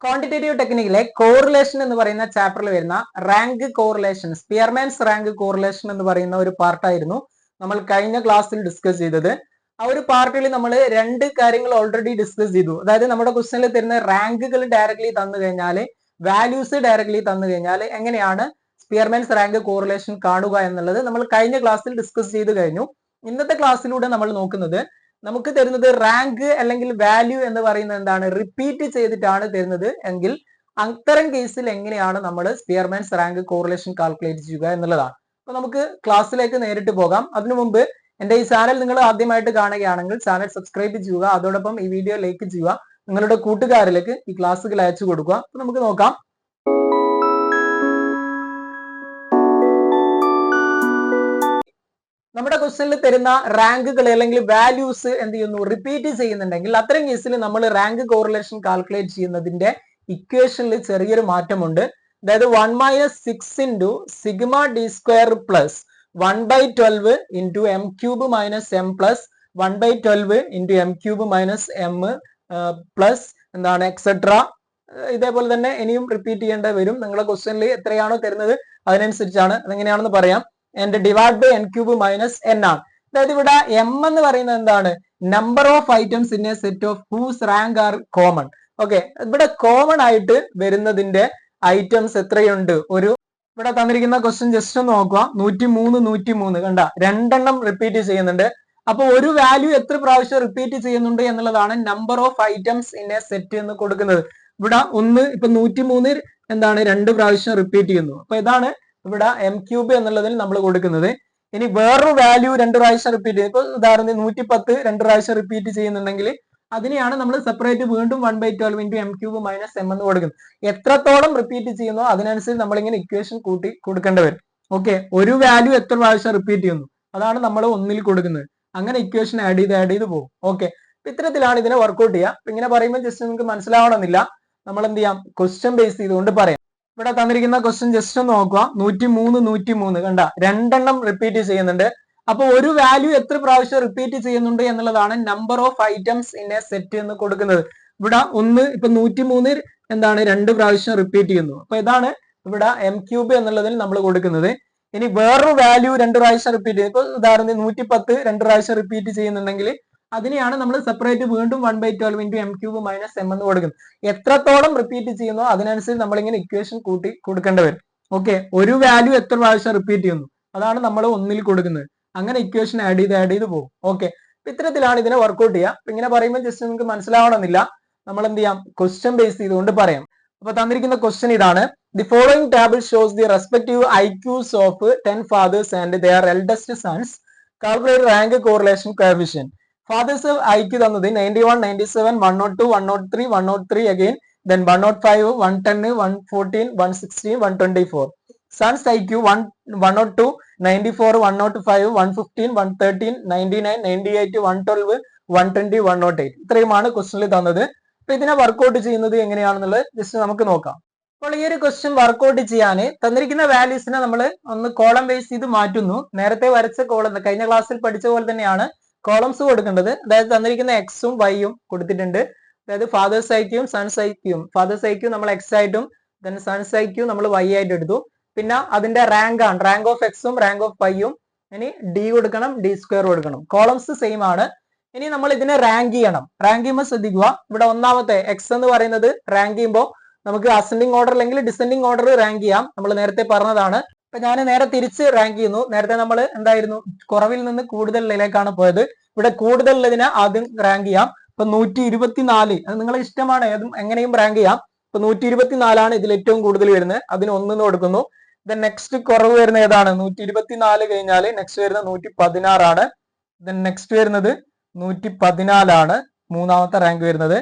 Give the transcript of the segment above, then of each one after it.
Quantitative ടെക്നിക്കിലെ correlation എന്ന് പറയുന്ന ചാപ്റ്ററിൽ വരുന്ന rank correlation, Spearman's rank correlation എന്ന് പറയുന്ന ഒരു പാർട്ടായിരുന്നു നമ്മൾ കഴിഞ്ഞ ക്ലാസ്സിൽ ഡിസ്കസ് ചെയ്തത്. ആ ഒരു പാർട്ടിൽ നമ്മൾ രണ്ട് കാര്യങ്ങൾ ഓൾറെഡി ഡിസ്കസ് ചെയ്തു. അതായത് നമ്മുടെ ക്വസ്റ്റനിൽ തരുന്ന റാങ്കുകൾ ഡയറക്ട്ലി തന്നു കഴിഞ്ഞാൽ, വാല്യൂസ് ഡയറക്ട്ലി തന്നു കഴിഞ്ഞാൽ എങ്ങനെയാണ് സ്പിയർമാൻസ് റാങ്ക് കോറിലേഷൻ കാണുക എന്നുള്ളത് നമ്മൾ കഴിഞ്ഞ ക്ലാസ്സിൽ ഡിസ്കസ് ചെയ്ത് കഴിഞ്ഞു. ഇന്നത്തെ ക്ലാസ്സിലൂടെ നമ്മൾ നോക്കുന്നത്, നമുക്ക് തരുന്നത് റാങ്ക് അല്ലെങ്കിൽ വാല്യൂ എന്ന് പറയുന്നത് എന്താണ്, റിപ്പീറ്റ് ചെയ്തിട്ടാണ് തരുന്നത് എങ്കിൽ അത്തരം കേസിൽ എങ്ങനെയാണ് നമ്മൾ സ്പിയർമാൻസ് റാങ്ക് കോറിലേഷൻ കാൽക്കുലേറ്റ് ചെയ്യുക എന്നുള്ളതാണ്. അപ്പൊ നമുക്ക് ക്ലാസ്സിലേക്ക് നേരിട്ട് പോകാം. അതിനു മുമ്പ് എന്റെ ഈ ചാനൽ നിങ്ങൾ ആദ്യമായിട്ട് കാണുകയാണെങ്കിൽ ചാനൽ സബ്സ്ക്രൈബ് ചെയ്യുക, അതോടൊപ്പം ഈ വീഡിയോ ലൈക്ക് ചെയ്യുക, നിങ്ങളുടെ കൂട്ടുകാരിലേക്ക് ഈ ക്ലാസ്സുകൾ അയച്ചു കൊടുക്കുക. അപ്പൊ നമുക്ക് നോക്കാം. നമ്മുടെ ക്വസ്റ്റനിൽ തരുന്ന റാങ്കുകൾ അല്ലെങ്കിൽ വാല്യൂസ് എന്ത് ചെയ്യുന്നു, റിപ്പീറ്റ് ചെയ്യുന്നുണ്ടെങ്കിൽ അത്തരം കേസിൽ നമ്മൾ റാങ്ക് കോറിലേഷൻ കാൽക്കുലേറ്റ് ചെയ്യുന്നതിന്റെ ഇക്വേഷനിൽ ചെറിയൊരു മാറ്റമുണ്ട്. അതായത് 1 - 6 into sigma D square plus 1/12 into M cube minus M plus 1/12 into M cube minus M plus എന്താണ് എക്സെട്ര. ഇതേപോലെ തന്നെ ഇനിയും റിപ്പീറ്റ് ചെയ്യേണ്ടി വരും. നിങ്ങളുടെ ക്വസ്റ്റനിൽ എത്രയാണോ തരുന്നത് അതിനനുസരിച്ചാണ്. അതെങ്ങനെയാണെന്ന് പറയാം. and divide by n cube minus n ആണ്. അതായത് ഇവിടെ m എന്ന് പറയുന്നത് എന്താണ്, number of items in a set of whose rank are common. Okay, ഇവിടെ കോമൺ ആയിട്ട് വരുന്നതിന്റെ ഐറ്റംസ് എത്രയുണ്ട്, ഇവിടെ തന്നിരിക്കുന്ന ക്വസ്റ്റ്യൻ ജസ്റ്റ് ഒന്ന് നോക്കുക. 103 കണ്ട, രണ്ടെണ്ണം റിപ്പീറ്റ് ചെയ്യുന്നുണ്ട്. അപ്പൊ ഒരു വാല്യൂ എത്ര പ്രാവശ്യം റിപ്പീറ്റ് ചെയ്യുന്നുണ്ട് എന്നുള്ളതാണ് number of items in a set എന്ന് കൊടുക്കുന്നത്. ഇവിടെ ഇപ്പൊ 103 എന്താണ്, 2 പ്രാവശ്യം റിപ്പീറ്റ് ചെയ്യുന്നു. അപ്പൊ ഇതാണ് ഇവിടെ എം ക്യൂബ് എന്നുള്ളതിൽ നമ്മൾ കൊടുക്കുന്നത്. ഇനി വേറൊരു വാല്യൂ 2 പ്രാവശ്യം റിപ്പീറ്റ് ചെയ്യും. ഇപ്പൊ ഉദാഹരണത്തിന് 110 2 പ്രാവശ്യം റിപ്പീറ്റ് ചെയ്യുന്നുണ്ടെങ്കിൽ അതിനെയാണ് നമ്മൾ സെപ്പറേറ്റ് വീണ്ടും 1/12 into M cube minus M എന്ന് കൊടുക്കുന്നത്. എത്രത്തോളം റിപ്പീറ്റ് ചെയ്യുന്നോ അതിനനുസരിച്ച് നമ്മളിങ്ങനെ ഇക്വേഷൻ കൂട്ടി കൊടുക്കേണ്ടി വരും. ഓക്കെ, ഒരു വാല്യൂ എത്ര പ്രാവശ്യം റിപ്പീറ്റ് ചെയ്യുന്നു അതാണ് നമ്മൾ 1 കൊടുക്കുന്നത്. അങ്ങനെ ഇക്വേഷൻ ആഡ് ചെയ്ത് പോകും. ഓക്കെ, ഇത്തരത്തിലാണ് ഇതിനെ വർക്ക്ഔട്ട് ചെയ്യുക. ഇങ്ങനെ പറയുമ്പോൾ ജസ്റ്റ് നിങ്ങൾക്ക് മനസ്സിലാവണമെന്നില്ല. നമ്മൾ എന്ത് ചെയ്യാം, ക്വസ്റ്റ്യൻ ബേസ് ചെയ്തുകൊണ്ട് പറയാം. ഇവിടെ തന്നിരിക്കുന്ന ക്വസ്റ്റ്യൻ ജസ്റ്റ് ഒന്ന് നോക്കുക. 103 കണ്ട, രണ്ടെണ്ണം റിപ്പീറ്റ് ചെയ്യുന്നുണ്ട്. അപ്പൊ ഒരു വാല്യൂ എത്ര പ്രാവശ്യം റിപ്പീറ്റ് ചെയ്യുന്നുണ്ട് എന്നുള്ളതാണ് number of items in a set എന്ന് കൊടുക്കുന്നത്. ഇവിടെ ഇപ്പൊ 103 എന്താണ്, 2 പ്രാവശ്യം റിപ്പീറ്റ് ചെയ്യുന്നു. അപ്പൊ ഇതാണ് ഇവിടെ എം ക്യൂബ് എന്നുള്ളതിൽ നമ്മൾ കൊടുക്കുന്നത്. ഇനി വേറൊരു വാല്യൂ 2 പ്രാവശ്യം റിപ്പീറ്റ് ചെയ്യും. ഇപ്പൊ ഉദാഹരണത്തിന് 110 2 പ്രാവശ്യം റിപ്പീറ്റ് ചെയ്യുന്നുണ്ടെങ്കിൽ അതിനെയാണ് നമ്മൾ സെപ്പറേറ്റ് വീണ്ടും 1/12 into M cube minus M എന്ന് കൊടുക്കുന്നത്. എത്രത്തോളം റിപ്പീറ്റ് ചെയ്യുന്നോ അതിനനുസരിച്ച് നമ്മളിങ്ങനെ ഇക്വേഷൻ കൂട്ടി കൊടുക്കേണ്ടി വരും. ഓക്കെ, ഒരു വാല്യൂ എത്ര പ്രാവശ്യം റിപ്പീറ്റ് ചെയ്യുന്നു അതാണ് നമ്മൾ 1 കൊടുക്കുന്നത്. അങ്ങനെ ഇക്വേഷൻ ആഡ് ചെയ്ത് പോകും. ഓക്കെ, ഇത്തരത്തിലാണ് ഇതിനെ വർക്ക്ഔട്ട് ചെയ്യുക. ഇങ്ങനെ പറയുമ്പോൾ ജസ്റ്റ് നിങ്ങൾക്ക് മനസ്സിലാവണമെന്നില്ല. നമ്മൾ എന്ത് ചെയ്യാം, ക്വസ്റ്റ്യൻ ബേസ് ചെയ്തുകൊണ്ട് പറയാം. അപ്പൊ തന്നിരിക്കുന്ന ക്വസ്റ്റ്യൻ ഇതാണ്. The following table shows the respective IQs of 10 fathers and their eldest sons. Calculate rank correlation coefficient. Fathers IQ തന്നത് 91 97 102 103 103 again, then 105 110 114 116 124. Sons IQ 102 94 105 115 113 99 98 112 120 108. ഇത്രയുമാണ് ക്വസ്റ്റനിൽ തന്നത്. അപ്പൊ ഇതിനെ വർക്ക്ഔട്ട് ചെയ്യുന്നത് എങ്ങനെയാണെന്നുള്ളത് ജസ്റ്റ് നമുക്ക് നോക്കാം. അപ്പോൾ ഈ ഒരു ക്വസ്റ്റ്യൻ വർക്ക്ഔട്ട് ചെയ്യാൻ തന്നിരിക്കുന്ന വാല്യൂസിനെ നമ്മൾ ഒന്ന് കോളം ബേസ് ചെയ്ത് മാറ്റുന്നു. നേരത്തെ വരച്ച കോളം കഴിഞ്ഞ ക്ലാസ്സിൽ പഠിച്ച പോലെ തന്നെയാണ് കോളംസ് കൊടുക്കേണ്ടത്. അതായത് തന്നിരിക്കുന്ന എക്സും വൈയും കൊടുത്തിട്ടുണ്ട്. അതായത് ഫാദേഴ്സ് ഐക്യും സൺസ് ഐക്യും. ഫാദേഴ്സ് ഐക്യു നമ്മൾ എക്സ് ആയിട്ടും ദെൻ സൺസ് ഐക്യു നമ്മൾ വൈ ആയിട്ട് എടുത്തു. പിന്നെ അതിന്റെ റാങ്ക് ആണ്, റാങ്ക് ഓഫ് എക്സും റാങ്ക് ഓഫ് വൈയും. ഇനി ഡി കൊടുക്കണം, ഡി സ്ക്വയർ കൊടുക്കണം. കോളംസ് സെയിം ആണ്. ഇനി നമ്മൾ ഇതിനെ റാങ്ക് ചെയ്യണം. റാങ്ക് ചെയ്യുമ്പോൾ ശ്രദ്ധിക്കുക, ഇവിടെ ഒന്നാമത്തെ എക്സ് എന്ന് പറയുന്നത് റാങ്ക് ചെയ്യുമ്പോൾ നമുക്ക് അസെൻഡിങ് ഓർഡർ അല്ലെങ്കിൽ ഡിസെൻഡിങ് ഓർഡർ റാങ്ക് ചെയ്യാം. നമ്മൾ നേരത്തെ പറഞ്ഞതാണ്. ഇപ്പൊ ഞാൻ നേരെ തിരിച്ച് റാങ്ക് ചെയ്യുന്നു. നേരത്തെ നമ്മൾ എന്തായിരുന്നു, കുറവിൽ നിന്ന് കൂടുതലിലേക്കാണ് പോയത്. ഇവിടെ കൂടുതലുള്ളതിനെ ആദ്യം റാങ്ക് ചെയ്യാം. ഇപ്പൊ 124, അത് നിങ്ങളെ ഇഷ്ടമാണ്, ഏതും എങ്ങനെയും റാങ്ക് ചെയ്യാം. ഇപ്പൊ 124 ഇതിൽ ഏറ്റവും കൂടുതൽ വരുന്നത്, അതിന് 1 കൊടുക്കുന്നു. ദെൻ നെക്സ്റ്റ് കുറവ് വരുന്ന ഏതാണ്, 124 കഴിഞ്ഞാൽ നെക്സ്റ്റ് വരുന്നത് 116 ആണ്. ദെൻ നെക്സ്റ്റ് വരുന്നത് 114 ആണ് മൂന്നാമത്തെ റാങ്ക് വരുന്നത്.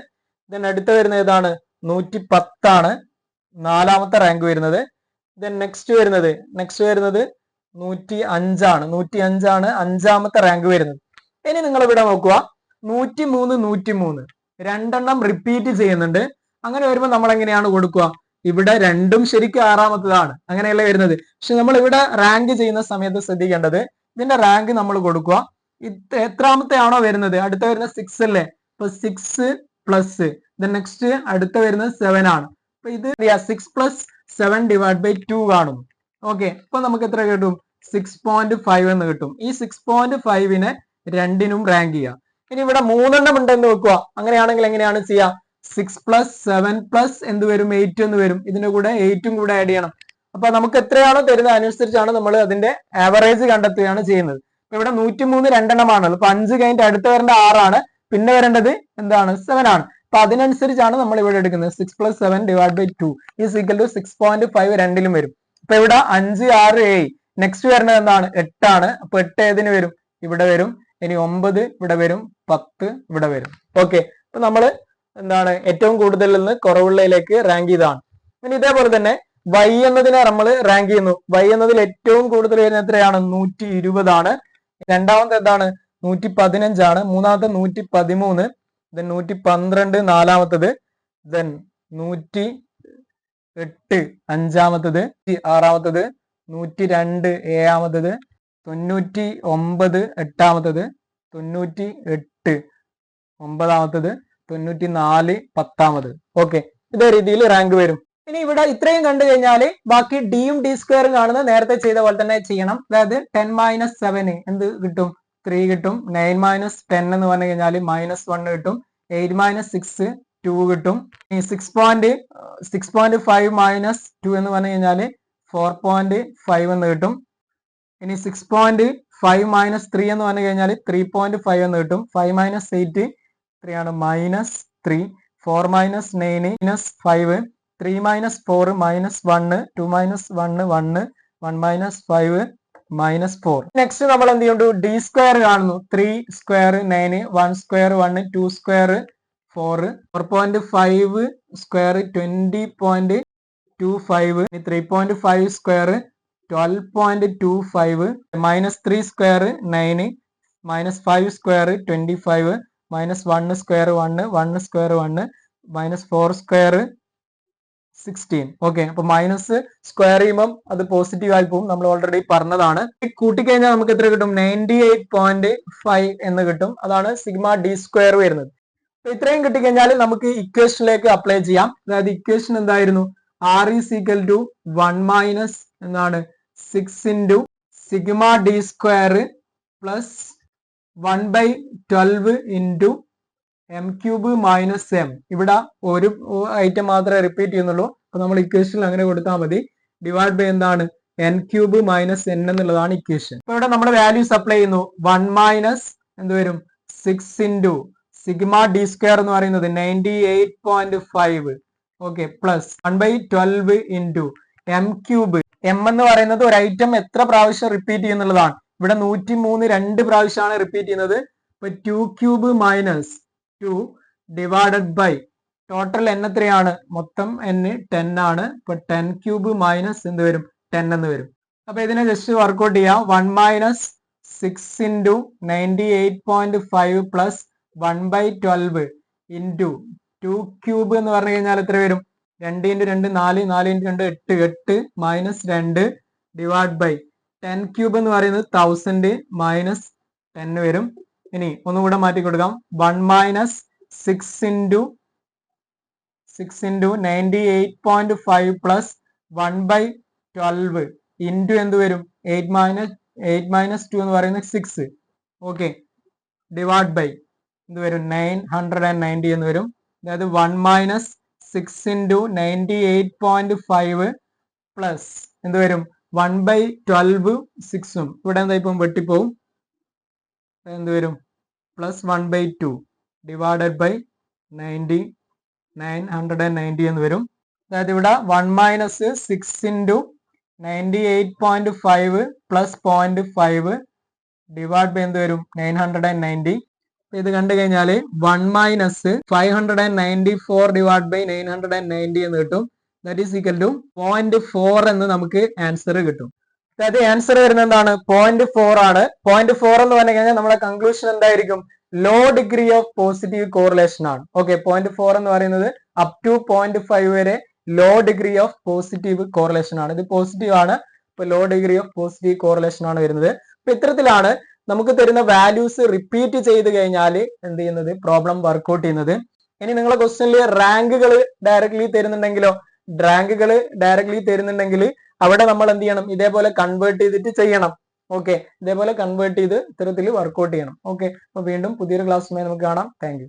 ദെൻ അടുത്ത വരുന്നത് ഏതാണ്, 110 ആണ് നാലാമത്തെ റാങ്ക് വരുന്നത്. ദെൻ നെക്സ്റ്റ് വരുന്നത് 105 ആണ്. 105 ആണ് അഞ്ചാമത്തെ റാങ്ക് വരുന്നത്. ഇനി നിങ്ങൾ ഇവിടെ നോക്കുക, 103 രണ്ടെണ്ണം റിപ്പീറ്റ് ചെയ്യുന്നുണ്ട്. അങ്ങനെ വരുമ്പോൾ നമ്മൾ എങ്ങനെയാണ് കൊടുക്കുക, ഇവിടെ രണ്ടും ശരിക്കും ആറാമത്തതാണ്, അങ്ങനെയല്ല വരുന്നത്. പക്ഷെ നമ്മൾ ഇവിടെ റാങ്ക് ചെയ്യുന്ന സമയത്ത് ശ്രദ്ധിക്കേണ്ടത്, ഇതിന്റെ റാങ്ക് നമ്മൾ കൊടുക്കുക. എത്രാമത്തെ ആണോ വരുന്നത്, അടുത്ത വരുന്ന 6 അല്ലേ. ഇപ്പൊ 6 പ്ലസ് നെക്സ്റ്റ് അടുത്ത വരുന്നത് 7 ആണ്. അപ്പൊ ഇത് 6+7 ഡിവൈഡ് ബൈ 2 കാണും. ഓക്കെ, അപ്പൊ നമുക്ക് എത്ര കിട്ടും? 6.5 എന്ന് കിട്ടും. ഈ 6.5നെ രണ്ടിനും റാങ്ക് ചെയ്യാം. ഇനി ഇവിടെ 3 എണ്ണം ഉണ്ടെന്ന് വെക്കുക. അങ്ങനെയാണെങ്കിൽ എങ്ങനെയാണ് ചെയ്യാം? 6+7+ എന്ത് വരും? 8 എന്ന് വരും. ഇതിന്റെ കൂടെ 8ഉം കൂടെ ആഡ് ചെയ്യണം. അപ്പൊ നമുക്ക് എത്രയാണോ തരുന്നത് അനുസരിച്ചാണ് നമ്മൾ അതിന്റെ ആവറേജ് കണ്ടെത്തുകയാണ് ചെയ്യുന്നത്. അപ്പൊ ഇവിടെ 103 രണ്ടെണ്ണമാണല്ലോ. അപ്പൊ 5 കഴിഞ്ഞിട്ട് അടുത്ത് വരേണ്ട 6 ആണ്, പിന്നെ വരേണ്ടത് എന്താണ്? 7 ആണ്. അപ്പൊ അതിനനുസരിച്ചാണ് നമ്മൾ ഇവിടെ എടുക്കുന്നത്. 6+7 divide by 2 is equal to 6.5 രണ്ടിലും വരും. അപ്പൊ ഇവിടെ 5, 6, 7. നെക്സ്റ്റ് വരുന്നത് എന്താണ്? 8 ആണ്. അപ്പൊ 8 ഏതിന് വരും? ഇവിടെ വരും. ഇനി 9 ഇവിടെ വരും, 10 ഇവിടെ വരും. ഓക്കെ, അപ്പൊ നമ്മള് എന്താണ് ഏറ്റവും കൂടുതൽ നിന്ന് കുറവുള്ളതിലേക്ക് റാങ്ക് ചെയ്തതാണ്. ഇനി ഇതേപോലെ തന്നെ y എന്നതിനെ നമ്മൾ റാങ്ക് ചെയ്യുന്നു. y എന്നതിൽ ഏറ്റവും കൂടുതൽ വരുന്നത് എത്രയാണ്? 120 ആണ്. രണ്ടാമത്തെ എന്താണ്? 115 ആണ്. മൂന്നാമത്തെ 113, then 112 നാലാമത്തത്, then 108 അഞ്ചാമത്തത്, 6 102 ഏഴാമത്തത്, 99 എട്ടാമത്തത്, 98 ഒമ്പതാമത്തത്, 94 പത്താമത്. ഓക്കെ, ഇതേ രീതിയിൽ റാങ്ക് വരും. ഇനി ഇവിടെ ഇത്രയും കണ്ടു കഴിഞ്ഞാൽ ബാക്കി ഡിയും ഡി സ്ക്വയറും കാണുന്നത് നേരത്തെ ചെയ്ത പോലെ തന്നെ ചെയ്യണം. അതായത് 10 - 7 എന്ത് കിട്ടും? 3 കിട്ടും. 9 - 10 എന്ന് പറഞ്ഞു കഴിഞ്ഞാൽ -1 കിട്ടും. 8 - 6 2 കിട്ടും. 6.5 - 2 എന്ന് പറഞ്ഞു കഴിഞ്ഞാൽ 4.5 എന്ന് കിട്ടും. ഇനി 6.5 - 3 എന്ന് പറഞ്ഞു കഴിഞ്ഞാൽ 3.5 എന്ന് കിട്ടും. 5 - 8 3 ആണ്, -3. 4 - 9 -5. 3 - 4 -1. 2 - 1 1. 1 - 5 -4. നെക്സ്റ്റ് നമ്മൾ എന്ത് ചെയ്യുന്നു? ഡി സ്ക്വയർ കാണുന്നു. 3 square 9, 1 square 1, 2 square 4, 4.5 square 20.25, 3.5 square 12.25, -3 square 9, -5 square 25, -1 square 1, 1 square 1, -4 square 16. Okay, അപ്പൊ മൈനസ് സ്ക്വയർ ചെയ്യുമ്പം അത് പോസിറ്റീവ് ആയി പോകും. നമ്മൾ ഓൾറെഡി പറഞ്ഞതാണ്. കൂട്ടിക്കഴിഞ്ഞാൽ നമുക്ക് എത്ര കിട്ടും? 98.5 എന്ന് കിട്ടും. അതാണ് സിഗ്മ ഡി സ്ക്വയർ വരുന്നത്. അപ്പൊ ഇത്രയും കിട്ടിക്കഴിഞ്ഞാൽ നമുക്ക് ഇക്വേഷനിലേക്ക് അപ്ലൈ ചെയ്യാം. അതായത് ഇക്വേഷൻ എന്തായിരുന്നു? R ഈസ് ഈക്വൽ ടു 1 - എന്താണ് 6 into sigma D square plus 1/12 into m cube minus m. ഇവിടെ ഒരു ഐറ്റം മാത്രമേ റിപ്പീറ്റ് ചെയ്യുന്നുള്ളൂ. അപ്പൊ നമ്മൾ ഇക്വേഷനിൽ അങ്ങനെ കൊടുത്താൽ മതി. ഡിവൈഡ് ബൈ എന്താണ്? n ക്യൂബ് മൈനസ് n എന്നുള്ളതാണ് ഇക്വേഷൻ. അപ്പൊ ഇവിടെ നമ്മുടെ വാല്യൂസ് അപ്ലൈ ചെയ്യുന്നു. 1 - എന്ത് വരും? 6 ഇൻറ്റു സിഗ്മ ഡി സ്ക്വയർ എന്ന് പറയുന്നത് 98.5. Okay, plus 1/12 into m cube. m എന്ന് പറയുന്നത് ഒരു ഐറ്റം എത്ര പ്രാവശ്യം റിപ്പീറ്റ് ചെയ്യുന്നുള്ളതാണ്. ഇവിടെ 103 രണ്ട് പ്രാവശ്യമാണ് റിപ്പീറ്റ് ചെയ്യുന്നത്. അപ്പൊ 2 cube minus 2 divided by total n എത്രയാണ്? മൊത്തം n 10 ആണ്. ഇപ്പൊ 10 ക്യൂബ് മൈനസ് എന്ത് വരും? 10 എന്ന് വരും. അപ്പൊ ഇതിനെ ജസ്റ്റ് വർക്ക്ഔട്ട് ചെയ്യാം. 1 - 6 ഇൻറ്റു 98.5 പ്ലസ് 1/12 ഇൻറ്റു 2 ക്യൂബ് എന്ന് പറഞ്ഞു കഴിഞ്ഞാൽ എത്ര വരും? 2 × 2 4, 4 × 2 8, 8 മൈനസ് 2 ഡിവൈഡ് ബൈ 10 ക്യൂബ് എന്ന് പറയുന്നത് 1000 മൈനസ് 10 വരും. ഇനി ഒന്നുകൂടെ മാറ്റി കൊടുക്കാം. 1 - 6 ഇൻറ്റു 98.5 പ്ലസ് 1/12 ഇൻറ്റു എന്ത് വരും? 8 - 2 എന്ന് പറയുന്നത് 6. ഓക്കെ, ഡിവൈഡ് ബൈ എന്ത് വരും? 990 എന്ന് വരും. അതായത് 1 - 6 ഇൻറ്റു 98.5 പ്ലസ് എന്ത് വരും? 1/12 6ഉം ഇവിടെ എന്താ ഇപ്പം വെട്ടിപ്പോവും. എന്ത് വരും? പ്ലസ് 1/2 ഡിവൈഡഡ് ബൈ 990 എന്ന് വരും. അതായത് ഇവിടെ 1 - 6 ഇൻറ്റു 98.5 പ്ലസ് 0.5 ഡിവൈഡ് ബൈ എന്ത് വരും? 990. ഇത് കണ്ടു കഴിഞ്ഞാൽ 1 - 594 ഡിവൈഡ് ബൈ 990 എന്ന് കിട്ടും. ദാറ്റ് ഈസ് ഈക്വൽ ടു 0.4 എന്ന് നമുക്ക് ആൻസർ കിട്ടും. അതായത് ആൻസർ വരുന്നത് എന്താണ്? 0.4 ആണ്. 0.4 എന്ന് പറഞ്ഞു കഴിഞ്ഞാൽ നമ്മുടെ കൺക്ലൂഷൻ എന്തായിരിക്കും? Low degree of positive correlation ആണ്. ഓക്കെ, 0.4 എന്ന് പറയുന്നത് അപ് ടു 0.5 വരെ low degree of positive correlation ആണ്. ഇത് പോസിറ്റീവ് ആണ്. ഇപ്പൊ low degree of positive correlation ആണ് വരുന്നത്. അപ്പൊ ഇത്തരത്തിലാണ് നമുക്ക് തരുന്ന വാല്യൂസ് റിപ്പീറ്റ് ചെയ്ത് കഴിഞ്ഞാൽ എന്ത് ചെയ്യുന്നത്? പ്രോബ്ലം വർക്ക്ഔട്ട് ചെയ്യുന്നത്. ഇനി നിങ്ങളെ ക്വസ്റ്റ്യനിൽ റാങ്കുകൾ ഡയറക്ട്ലി തരുന്നുണ്ടെങ്കിൽ അവിടെ നമ്മൾ എന്ത് ചെയ്യണം, ഇതേപോലെ കൺവേർട്ട് ചെയ്തിട്ട് ചെയ്യണം. ഓക്കെ, ഇതേപോലെ കൺവേർട്ട് ചെയ്ത് ഇത്തരത്തിൽ വർക്ക്ഔട്ട് ചെയ്യണം. ഓക്കെ, അപ്പൊ വീണ്ടും പുതിയൊരു ക്ലാസ്സുമായി നമുക്ക് കാണാം. Thank you.